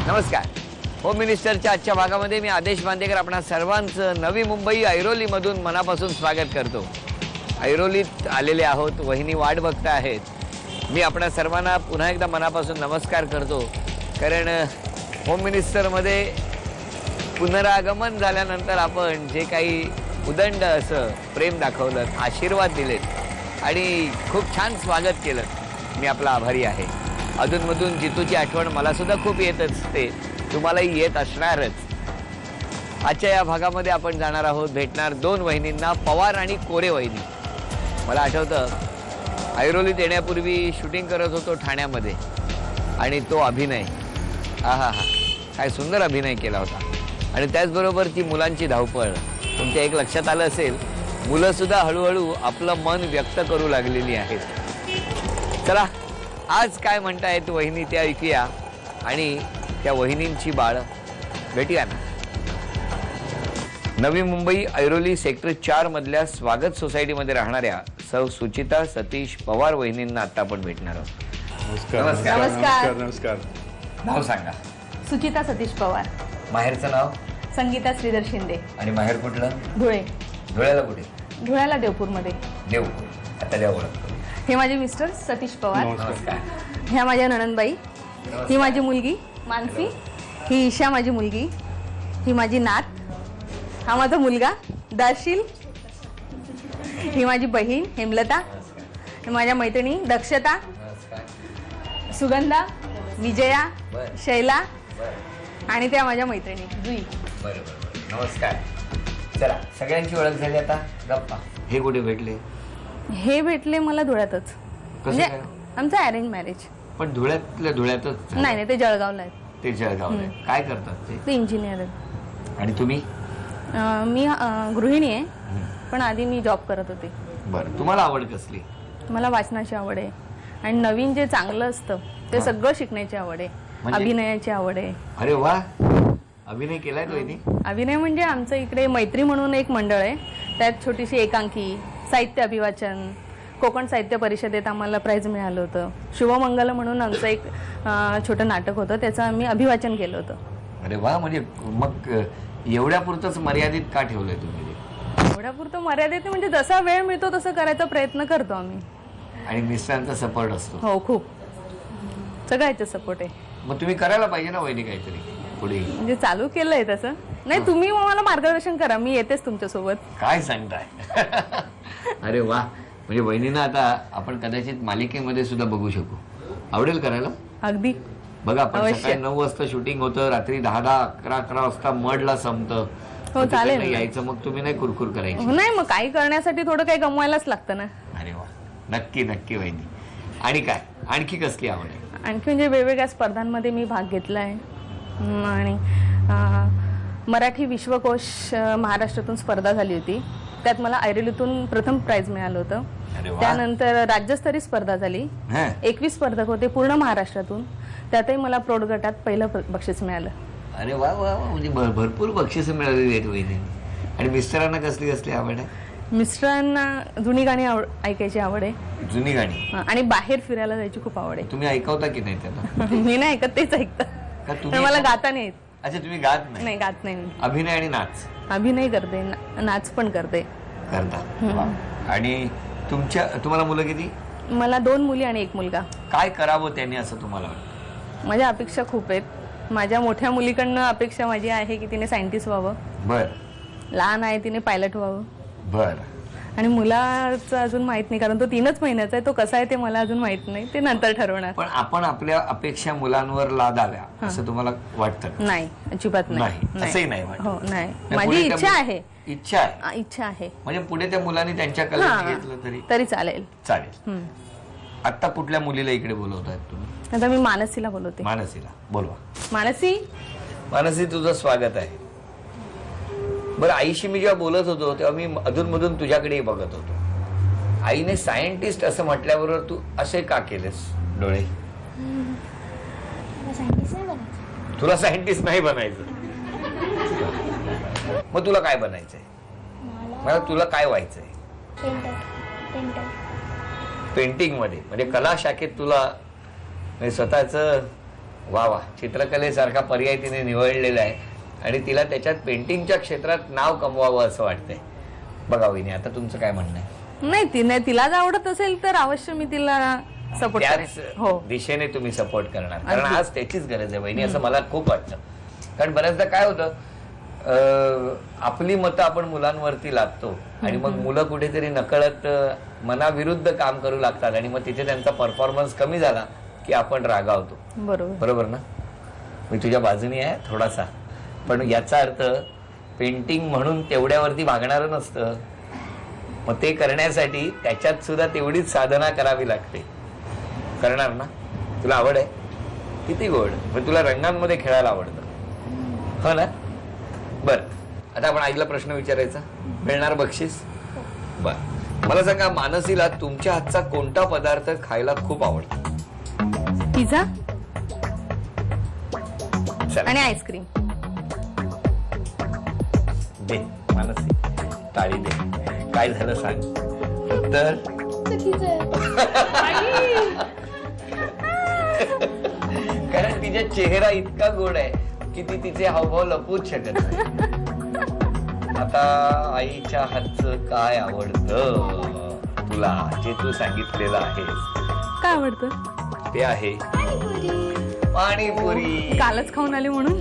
नमस्कार. होम मिनिस्टरच्या आजच्या भागामध्ये मी आदेश बांदेकर आपणा सर्वांचं नवी मुंबई ऐरोलीमधून मनापासून स्वागत करतो. ऐरोलीत आलेले आहोत, वहिनी वाट बघता आहेत. मी आपणा सर्वांना पुन्हा एकदा मनापासून नमस्कार करतो, कारण होम मिनिस्टरमध्ये पुनरागमन झाल्यानंतर आपण जे काही उदंड असं प्रेम दाखवलं, आशीर्वाद दिलेत आणि खूप छान स्वागत केलं, मी आपला आभारी आहे. अधूनमधून जितूची आठवण मला सुद्धा खूप येत असते, तुम्हालाही येत असणारच. आजच्या या भागामध्ये आपण जाणार आहोत, भेटणार दोन वहिनींना, पवार आणि कोरे वहिनी. मला आठवतं ऐरोलीत येण्यापूर्वी शूटिंग करत होतो ठाण्यामध्ये, आणि तो अभिनय, आहा हा, काय सुंदर अभिनय केला होता. आणि त्याचबरोबर ती मुलांची धावपळ. तुमच्या एक लक्षात आलं असेल, मुलं सुद्धा हळूहळू आपलं मन व्यक्त करू लागलेली आहेत. चला आज काय म्हणतायत वहिनी ते ऐकूया, आणि त्या वहिनींची बाळ भेटूया ना. नवी मुंबई ऐरोली सेक्टर 4 मधल्या स्वागत सोसायटीमध्ये राहणाऱ्या सौ सुचिता सतीश पवार वहिनींना आता आपण भेटणार आहोत. नमस्कार. नमस्कार. नमस्कार. नाव सांगा. सुचिता सतीश पवार. माहेरचं नाव? संगीता श्रीधर शिंदे. आणि माहेर कुठलं? धुळे. धुळ्याला कुठे? धुळ्याला देवपूरमध्ये. देवपूर. आता द्या ओळख. हे माझे मिस्टर सतीश पवार. नमस्कार. ह्या माझ्या नणंदबाई. ही माझी मुलगी मानसी. ही ईशा माझी मुलगी. ही माझी नात. हा माझा मुलगा दाशील. ही माझी बहीण हेमलता. ही माझ्या मैत्रिणी दक्षता, सुगंधा, विजया, शैला, आणि त्या माझ्या मैत्रिणी जुई. बरोबर. नमस्कार. चला सगळ्यांची ओळख झाली, आता गप्पा. हे कुठे भेटले? हे भेटले मला धुळ्यातच, म्हणजे काय? आमचं अरेंज मॅरेज. पण धुळ्यातल्या धुळ्यातच? नाही नाही, ते जळगावला आहेत. ते जळगावला आहे. काय करतात ते? ते इंजिनियर आहेत. आणि तुम्ही? मी गृहिणी आहे, पण आधी मी जॉब करत होते. बरं. तुम्हाला आवड कसली? मला वाचनाची आवड आहे, आणि नवीन जे चांगलं असतं ते सगळं शिकण्याची आवड आहे. म्हणजे? अभिनयाची आवड आहे. अरे वा, अभिनय केलाय तुम्ही? अभिनय म्हणजे आमचं इकडे मैत्री म्हणून एक मंडळ आहे, त्यात छोटीशी एकांकी, साहित्य अभिवाचन, कोकण साहित्य परिषदेत आम्हाला प्राइज मिळालं होतं. शुभमंगल म्हणून आमचं एक छोटं नाटक होतं, त्याचं आम्ही अभिवाचन केलं होतं. अरे वा, म्हणजे मग एवढ्या पुरतच मर्यादित का ठेवलंय तुम्ही? एवढ्यापुरतं मर्यादित म्हणजे जसा वेळ मिळतो तसं करायचा प्रयत्न करतो आम्ही. आणि मिस्टरांचा सपोर्ट असतो? हो, खूप सगळ्याचा सपोर्ट आहे. मग तुम्ही करायला पाहिजे ना वहिनी काहीतरी पुढे. म्हणजे चालू केलंय तसं. नाही, तुम्ही मला मार्गदर्शन करा, मी येतेच तुमच्यासोबत. काय सांगताय? अरे वा, म्हणजे वहिनींना आता आपण कदाचित मालिकेमध्ये सुद्धा बघू शकू. आवडेल करायला? अगदी. बघा, आपण सकाळी 9 वाजता शूटिंग होतं, रात्री 10, 11 वाजता मडला संपतं. हो, चालेल. यायचं, मग तुम्ही नाही कुरकुर करायची? नाही, मग काही करण्यासाठी थोडं काही गमवायलाच लागतं ना. अरे वा, नक्की नक्की वहिनी. आणि काय, आणखी कसली आवड आहे? आणखी म्हणजे वेगवेगळ्या स्पर्धांमध्ये मी भाग घेतला आहे, आणि मराठी विश्वकोश महाराष्ट्रातून स्पर्धा झाली होती, त्यात मला ऐरोलीतून प्रथम प्राइज मिळालं होतं. त्यानंतर राज्यस्तरीय स्पर्धा झाली, 21 स्पर्धक होते पूर्ण महाराष्ट्रातून, त्यातही मला प्रौढ गटात पहिलं बक्षीस मिळालं. अरे वा वा वा, म्हणजे भरपूर बक्षिसं मिळालेली आहेत वहिनी. आणि मिस्टरांना कसली कसली आवड आहे? मिस्टरांना जुनी गाणी ऐकायची आवड आहे. जुनी गाणी? आणि बाहेर फिरायला जायची खूप आवड आहे. तुम्ही ऐकवता की नाही त्यांना? मी नाही ऐकत, तेच ऐकतात. मला गाता नाही येत. अच्छा, तुम्ही गात नाही? नाही, गात नाही मी. अभिनय आणि नाच? अभिनय करते, नाच पण करते. करता? आणि तुम्हाला मुलं किती? मला 2 मुली आणि 1 मुलगा. काय करावं त्यांनी असं तुम्हाला वाटतं? माझ्या अपेक्षा खूप आहेत. माझ्या मोठ्या मुलीकडनं अपेक्षा माझी आहे की तिने सायंटिस्ट व्हावं. बर. लहान आहे, तिने पायलट व्हावं. बर. आणि मुलाचं अजून माहित नाही, कारण तो 3च महिन्याचा आहे. तो कसा आहे ते मला अजून माहित नाही, ते नंतर ठरवणार. पण आपण आपल्या अपेक्षा मुलांवर लादाव्या असं तुम्हाला वाटतं? नाही, अजिबात नाही. असंही नाही वाटत? हो, नाही. माझी इच्छा आहे. इच्छा आहे? इच्छा आहे. म्हणजे पुढे त्या मुलांनी त्यांच्या कलेने घेतलं तरी चालेल. चालेल. आता कुठल्या मुलीला इकडे बोलवतायत तुम्ही? आता मी मानसीला बोलवते. मानसीला बोलवा. मानसी. मानसी, तुझं स्वागत आहे. बरं, आईशी मी जेव्हा बोलत होतो तेव्हा मी अधूनमधून तुझ्याकडेही बघत होतो. आईने सायंटिस्ट असं म्हटल्याबरोबर तू असे का केलेस डोळे? तुला सायंटिस्ट नाही बनायचं? मग तुला काय बनायचंय? मला तुला काय व्हायचंय? पेंटिंग मध्ये, म्हणजे कला शाखेत तुला स्वतःच वा वा, चित्रकलेसारखा पर्याय तिने निवडलेला आहे आणि तिला त्याच्यात पेंटिंगच्या क्षेत्रात नाव कमवावं असं वाटतंय. बघा वहिनी, आता तुमचं काय म्हणणं आहे? नाही, तिला जर आवडत असेल तर अवश्य मी तिला सपोर्ट त्याच हो. दिशेने तुम्ही सपोर्ट करणार, कारण आज त्याचीच गरज आहे वहिनी, असं मला खूप वाटतं. कारण बऱ्याचदा काय होतं, आपली मतं आपण मुलांवरती लादतो आणि मग मुलं कुठेतरी नकळत मनाविरुद्ध काम करू लागतात आणि मग तिथे त्यांचा परफॉर्मन्स कमी झाला की आपण रागावतो. बरोबर ना? मी तुझ्या बाजूनी आहे थोडासा, पण याचा अर्थ पेंटिंग म्हणून तेवढ्यावरती भागणारं नसतं. मग ते करण्यासाठी त्याच्यात सुद्धा तेवढीच साधना करावी लागते. करणार ना? तुला आवड आहे? किती गोड. पण तुला रंगांमध्ये खेळायला आवडतं, हो ना? बर, आता आपण आईला प्रश्न विचारायचा, मिळणार बक्षीस. बर, मला सांगा, मानसीला तुमच्या हातचा कोणता पदार्थ खायला खूप आवडतो? पिझ्झा चला, आणि आईस्क्रीम. दे मानसी, टाळी दे. काय झालं सांग उत्तर. कारण तिचा चेहरा इतका गोड आहे की ती तिचे हावभाव लपवूच शकत नाही. आता आईच्या हातचं काय आवडतं तुला, जे तू सांगितलेलं आहेस? काय आवडतं? ते आहे पाणीपुरी. कालच खाऊन आले म्हणून.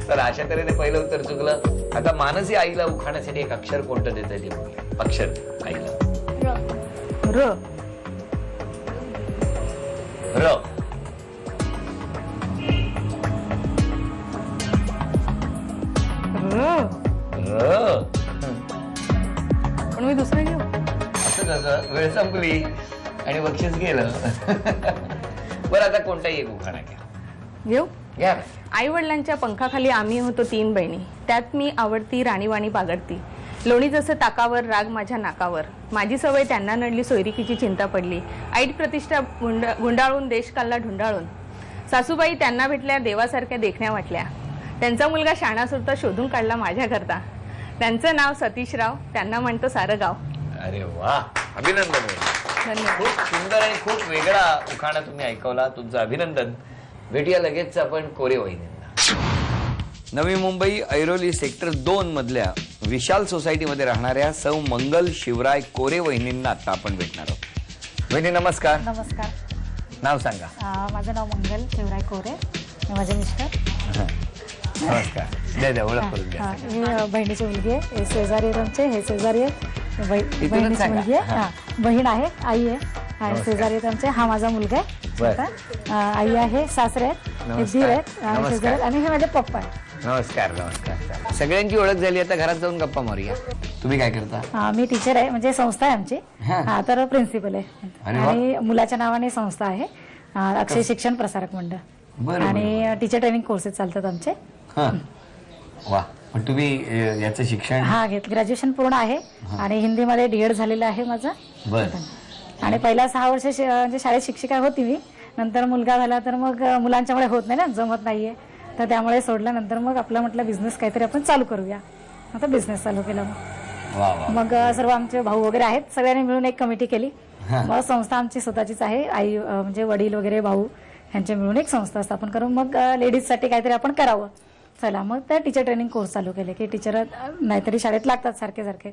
तर अशा तऱ्हेने पहिलं उत्तर चुकलं. आता मानसी आईला उखाण्यासाठी एक अक्षर कोणतं देत आहे ते अक्षर आईला? र. र. र. पण मी दुसरं घेऊ. असं कसं? वेळ संपली आणि बक्षीस गेलं. बरं, आता कोणताही एक उखाणा घ्या. घेऊ. घ्या. आई वडिलांच्या पंखाखाली आम्ही होतो 3 बहिणी, त्यात मी आवडती राणीवाणी बागडती. लोणी जसं ताकावर, राग माझ्या नाकावर. माझी सवय त्यांना नडली, सोयरिकीची चिंता पडली. ऐट प्रतिष्ठा गुंडाळून, देश काढला ढुंडाळून. सासूबाई त्यांना भेटल्या, देवासारख्या देखण्या वाटल्या. त्यांचा मुलगा शाणा सुरता शोधून काढला माझ्याकरता. त्यांचं नाव सतीशराव, त्यांना म्हणतो सारं गाव. अरे वा, अभिनंदन. धन्यवाद. खूप सुंदर आणि खूप वेगळा उखाणा तुम्ही ऐकवला, तुमचं अभिनंदन. भेटूया लगेच आपण कोरे वहिनींना. नवी मुंबई ऐरोली सेक्टर 2 मधल्या विशाल सोसायटीमध्ये राहणाऱ्या सौ मंगल शिवराय कोरे वहिनींना आता आपण भेटणार आहोत. वहिनी नमस्कार. नमस्कार. नाव सांगा. माझं नाव मंगल शिवराय कोरे, माझे मिस्टर. नमस्कार. द्या ओळख करून द्या. ही बहिणीची मुलगी आहे, हे शेजारी आमचे, हे शेजारी आहे. बहिणीची मुलगी आहे, बहीण आहे, आई आहे आणि शेजारी आमचे. हा माझा मुलगा आहे. आई आहे, सासरे आहेत, हे दीर आहेत शेजारी, आणि हे माझे पप्पा आहेत. नमस्कार. नमस्कार. सगळ्यांची ओळख झाली, आता घरात जाऊन गप्पा मारूया. तुम्ही काय करता? मी टीचर आहे, म्हणजे संस्था आहे आमची. तर प्रिन्सिपल आहे आणि मुलाच्या नावाने संस्था आहे, अक्षय शिक्षण प्रसारक मंडळ. आणि टीचर ट्रेनिंग कोर्सेस चालतात आमचे. वा, पण तुम्ही याचं शिक्षण? ग्रॅज्युएशन पूर्ण आहे आणि हिंदीमध्ये डीएड झालेलं आहे माझं. बरं. आणि पहिल्या 6 वर्ष म्हणजे शाळेत शिक्षिका होती मी. नंतर मुलगा झाला तर मग मुलांच्यामुळे होत नाही ना, जमत नाहीये, तर त्यामुळे सोडलं. नंतर मग आपलं म्हटलं बिझनेस काहीतरी आपण चालू करूया. आता बिझनेस चालू केला. मग सर्व आमचे भाऊ वगैरे आहेत, सगळ्यांनी मिळून एक कमिटी केली. मग संस्था आमची स्वतःचीच आहे. आई म्हणजे वडील वगैरे भाऊ यांचे मिळून एक संस्था स्थापन करून मग लेडीजसाठी काहीतरी आपण करावं. चला, मग त्या टीचर ट्रेनिंग कोर्स चालू केले की टीचर नाहीतरी शाळेत लागतात सारखे सारखे.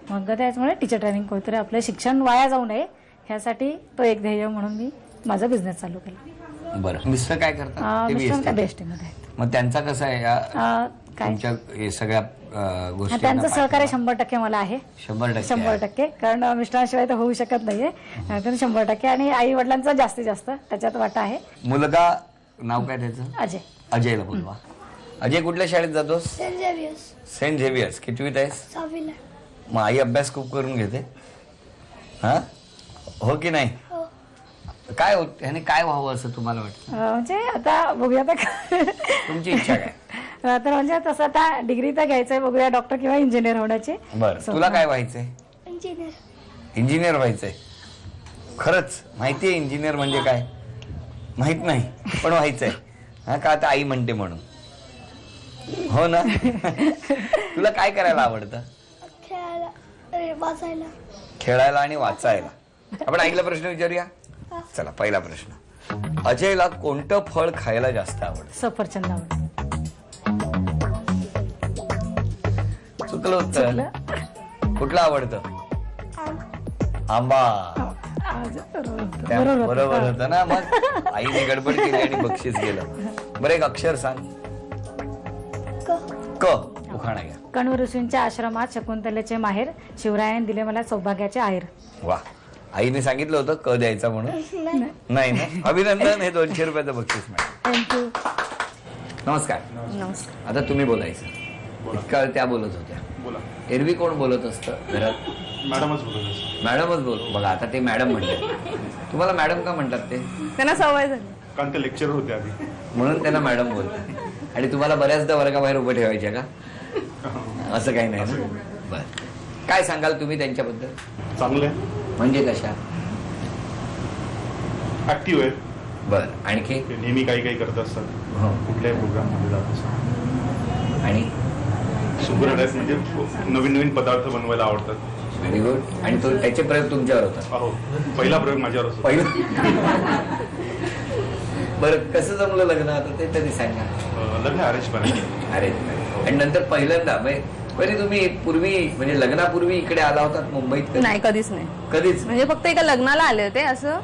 मग त्याच्यामुळे टीचर ट्रेनिंग कोर्स, तरी आपलं शिक्षण वाया जाऊ नये ह्यासाठी तो एक ध्येय म्हणून मी माझा बिझनेस चालू केला. बरं. मिस्टर काय करतात? बेस्ट मध्ये. मग त्यांचा कसं आहे तुमच्या सगळ्या गोष्टी? त्यांचं सहकार्य 100% मला आहे. 100%, कारण मिस्टरांशिवाय तर होऊ शकत नाहीये. 100%, आणि आई वडिलांचा जास्तीत जास्त त्याच्यात वाटा आहे. मुलगा नाव काय त्याचं? अजय. अजयला बोलवा. अजय कुठल्या शाळेत जातोस? Saint Xavier's. कितवीत आहेस? 6वीला. मग आई अभ्यास खूप करून घेते, हा हो की नाही? काय होत ह्याने काय व्हावं असं तुम्हाला वाटतं? म्हणजे आता बघूया, तुमची इच्छा काय? तर म्हणजे तसं आता डिग्री तर घ्यायचंय, बघूया डॉक्टर किंवा इंजिनियर होण्याची. बरं, तुला काय व्हायचंय? इंजिनियर व्हायचंय. खरंच माहितीये इंजिनियर म्हणजे काय? माहित नाही, पण व्हायचंय. हा का? आता आई म्हणते म्हणून, हो ना? तुला काय करायला आवडतं? वाचायला. खेळायला आणि वाचायला. आपण आईला प्रश्न विचारूया. चला, पहिला प्रश्न. अजयला कोणतं फळ खायला जास्त आवडतं? सफरचंद आवडतं. चुकलं उत्तर. कुठलं आवडतं? आंबा. बरोबर होतं ना. मग आईने गडबड केली आणि बक्षीस गेलं. बरं, एक अक्षर सांग. क. उखाणा घ्या. कण्व ऋषींच्या आश्रमात शकुंतलेचे माहेर, शिवरायाने दिले मला सौभाग्याचे आहेर. वा. आईने सांगितलं होतं क द्यायचा म्हणून? नाही ना. अभिनंदन. हे 200 रुपयाचं बक्षीस मिळालं. थँक्यू. नमस्कार. नमस्कार. आता तुम्ही बोलायचं. इतका वेळ त्या बोलत होत्या. बोला. एरवी कोण बोलत असतं घरात? मॅडमच बोलत. मॅडमच बोल. बघा आता ते मॅडम म्हणतात. तुम्हाला मॅडम का म्हणतात ते? त्यांना सवय झाली. कारण ते लेक्चर होते आधी. म्हणून त्यांना मॅडम बोलतात. आणि तुम्हाला बऱ्याचदा वर्गाबाहेर उभं ठेवायच्या का? असं काही नाही ना. बर, काय सांगाल तुम्ही त्यांच्याबद्दल? चांगले म्हणजे कशा? ऍक्टिव्ह आहे. बर, आणखी? ते नेहमी काही काही करत असतात. हो. कुठल्याही प्रोग्राम मध्ये जात असतात. आणि सुगरण आहेत, म्हणजे नवीन नवीन पदार्थ बनवायला आवडतात. Very good. आणि तो त्याचे प्रयोग तुमच्यावर होतात? अहो, पहिला प्रयोग माझ्यावर असतो. पहिलं. बरं, कसं जमलं लग्न आता ते तरी सांगा. लग्न अरेंज करायचे. अरे, आणि नंतर पहिल्यांदा बरी तुम्ही पूर्वी म्हणजे लग्नापूर्वी इकडे आला होतात मुंबईत कधी? नाही, कधीच नाही. कधीच? म्हणजे फक्त एका लग्नाला आले होते असं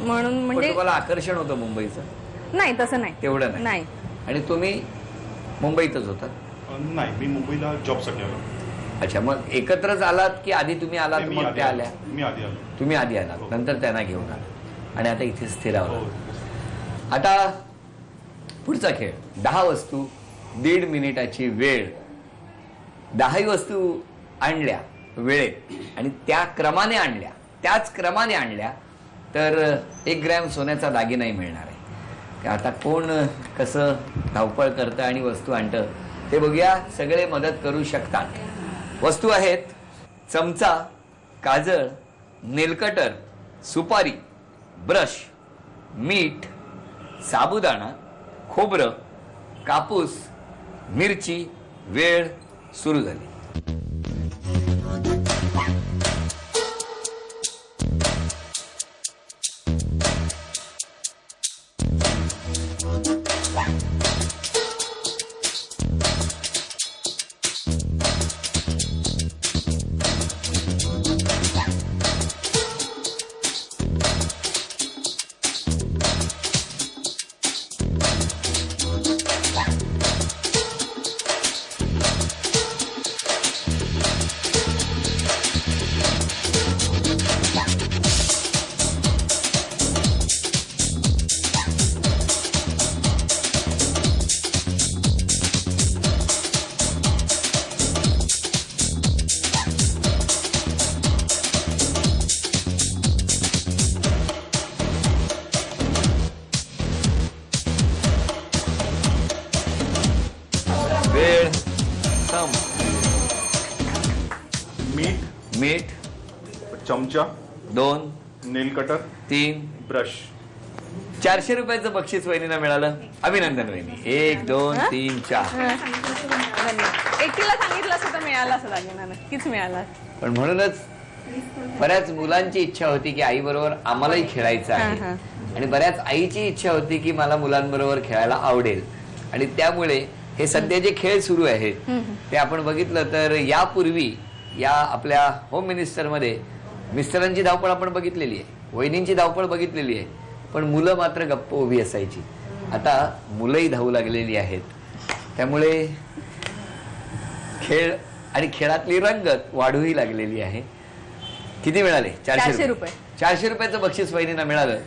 म्हणून. पण म्हणजे तुम्हाला आकर्षण होतं मुंबईचं? नाही, तसं नाही. तेवढं नाही. आणि तुम्ही मुंबईतच होतात? नाही, मी मुंबईला जॉबसाठी आलो. अच्छा, मग एकत्रच आलात की आधी तुम्ही आलात मी मग आधी त्या आलो. आल्या? मी आधी आलो. तुम्ही आधी आलात, नंतर त्यांना घेऊन आला आणि आता इथे स्थिरावला. हो. आता पुढचा खेळ. 10 वस्तू, 1.5 मिनिटाची वेळ. 10 वस्तू आणल्या वेळेत आणि त्याच क्रमाने आणल्या तर 1 ग्रॅम सोन्याचा दागिनाही मिळणार आहे. आता कोण कसं धावपळ करतं आणि वस्तू आणतं ते बघूया. सगळे मदत करू शकतात. वस्तू आहेत चमचा, काजळ, नेलकटर, सुपारी, ब्रश, मीठ, साबुदाणा, खोबरं, कापूस, मिरची. वेळ सुरू झाली. वेळ सम. मीठ, चमचा, 2, नेल कटर, 3, ब्रश. 400 रुपयाचं बक्षीस वहिनीला मिळालं. अभिनंदन वहिनी. 1, 2, 3, 4. एकटीला सांगितलं असतं तर मिळालं असं दागिना. नक्कीच मिळाला. पण म्हणूनच बऱ्याच मुलांची इच्छा होती की आई बरोबर आम्हालाही खेळायचं आहे. आणि बऱ्याच आईची इच्छा होती की मला मुलांबरोबर खेळायला आवडेल. आणि त्यामुळे हे सध्या जे खेळ सुरू आहेत ते आपण बघितलं तर यापूर्वी या आपल्या होम मिनिस्टरमध्ये मिस्टरांची धावपळ आपण बघितलेली आहे, वहिनींची धावपळ बघितलेली आहे, पण मुलं मात्र गप्प उभी असायची. आता मुलंही धावू लागलेली आहेत. त्यामुळे खेळ आणि खेळातली रंगत वाढूही लागलेली आहे. किती मिळाले? 400 रुपये. 400 रुपयाचं बक्षीस वहिनींना मिळालं.